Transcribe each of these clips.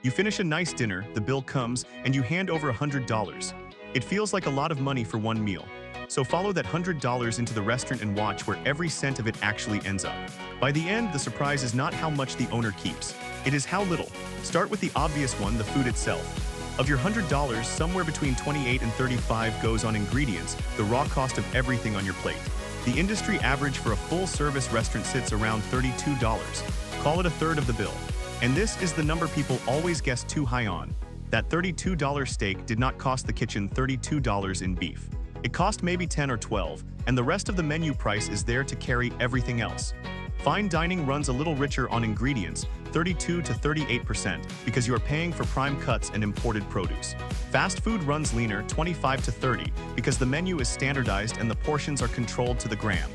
You finish a nice dinner, the bill comes, and you hand over $100. It feels like a lot of money for one meal. So follow that $100 into the restaurant and watch where every cent of it actually ends up. By the end, the surprise is not how much the owner keeps. It is how little. Start with the obvious one, the food itself. Of your $100, somewhere between 28 and 35 goes on ingredients, the raw cost of everything on your plate. The industry average for a full-service restaurant sits around $32. Call it a third of the bill. And this is the number people always guess too high on. That $32 steak did not cost the kitchen $32 in beef. It cost maybe 10 or 12, and the rest of the menu price is there to carry everything else. Fine dining runs a little richer on ingredients, 32 to 38%, because you are paying for prime cuts and imported produce. Fast food runs leaner, 25 to 30, because the menu is standardized and the portions are controlled to the gram.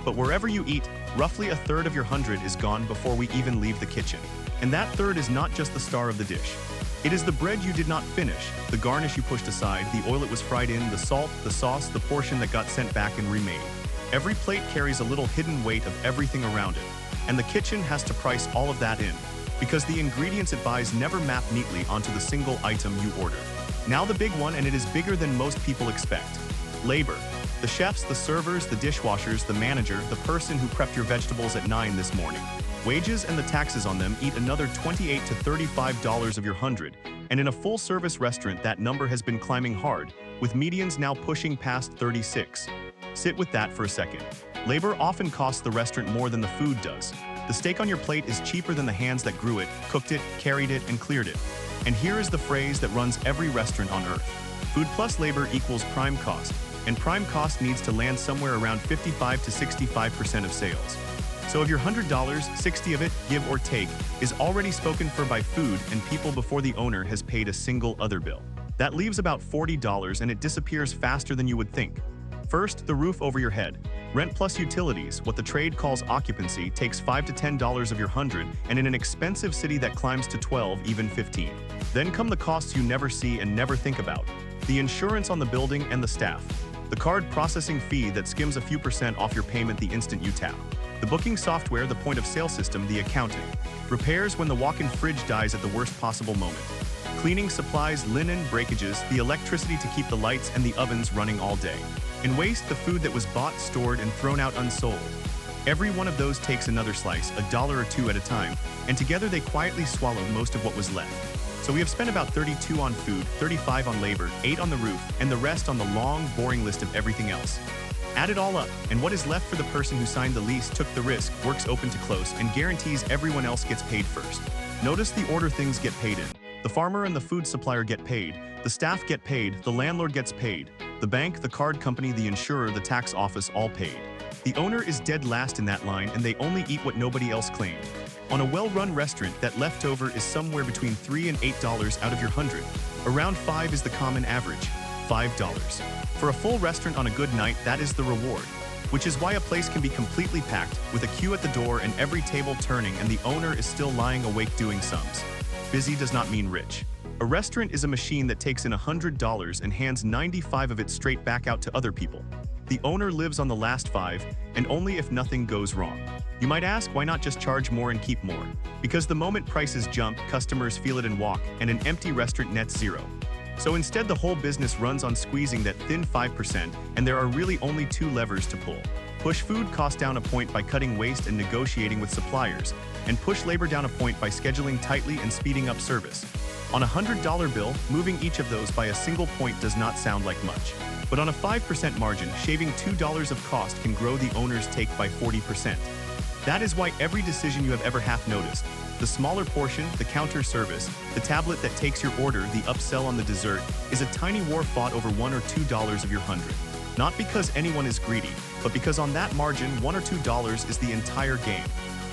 But wherever you eat, roughly a third of your $100 is gone before we even leave the kitchen. And that third is not just the star of the dish. It is the bread you did not finish, the garnish you pushed aside, the oil it was fried in, the salt, the sauce, the portion that got sent back and remade. Every plate carries a little hidden weight of everything around it, and the kitchen has to price all of that in, because the ingredients it buys never map neatly onto the single item you order. Now the big one, and it is bigger than most people expect. Labor. The chefs, the servers, the dishwashers, the manager, the person who prepped your vegetables at 9 this morning. Wages and the taxes on them eat another $28 to $35 of your $100, and in a full-service restaurant that number has been climbing hard, with medians now pushing past 36. Sit with that for a second. Labor often costs the restaurant more than the food does. The steak on your plate is cheaper than the hands that grew it, cooked it, carried it, and cleared it. And here is the phrase that runs every restaurant on earth. Food plus labor equals prime cost, and prime cost needs to land somewhere around 55 to 65% of sales. So of your $100, 60 of it, give or take, is already spoken for by food and people before the owner has paid a single other bill. That leaves about $40, and it disappears faster than you would think. First, the roof over your head. Rent plus utilities, what the trade calls occupancy, takes $5 to $10 of your $100, and in an expensive city that climbs to 12, even 15. Then come the costs you never see and never think about. The insurance on the building and the staff. The card processing fee that skims a few percent off your payment the instant you tap. The booking software, the point-of-sale system, the accounting. Repairs when the walk-in fridge dies at the worst possible moment. Cleaning supplies, linen, breakages, the electricity to keep the lights and the ovens running all day. And waste, the food that was bought, stored, and thrown out unsold. Every one of those takes another slice, $1 or $2 at a time, and together they quietly swallow most of what was left. So we have spent about 32 on food, 35 on labor, 8 on the roof, and the rest on the long, boring list of everything else. Add it all up, and what is left for the person who signed the lease, took the risk, works open to close, and guarantees everyone else gets paid first. Notice the order things get paid in. The farmer and the food supplier get paid, the staff get paid, the landlord gets paid, the bank, the card company, the insurer, the tax office, all paid. The owner is dead last in that line, and they only eat what nobody else claimed. On a well-run restaurant, that leftover is somewhere between $3 and $8 out of your $100. Around $5 is the common average. $5. For a full restaurant on a good night, that is the reward. Which is why a place can be completely packed, with a queue at the door and every table turning, and the owner is still lying awake doing sums. Busy does not mean rich. A restaurant is a machine that takes in $100 and hands 95 of it straight back out to other people. The owner lives on the last 5, and only if nothing goes wrong. You might ask, why not just charge more and keep more? Because the moment prices jump, customers feel it and walk, and an empty restaurant nets zero. So instead, the whole business runs on squeezing that thin 5%, and there are really only 2 levers to pull. Push food cost down a point by cutting waste and negotiating with suppliers, and push labor down a point by scheduling tightly and speeding up service. On a $100 bill, moving each of those by a single point does not sound like much. But on a 5% margin, shaving $2 of cost can grow the owner's take by 40%. That is why every decision you have ever half noticed, the smaller portion, the counter service, the tablet that takes your order, the upsell on the dessert, is a tiny war fought over $1 or $2 of your $100. Not because anyone is greedy, but because on that margin, $1 or $2 is the entire game.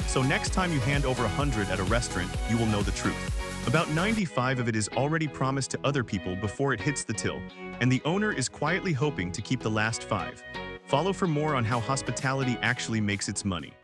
So next time you hand over $100 at a restaurant, you will know the truth. About 95 of it is already promised to other people before it hits the till, and the owner is quietly hoping to keep the last 5. Follow for more on how hospitality actually makes its money.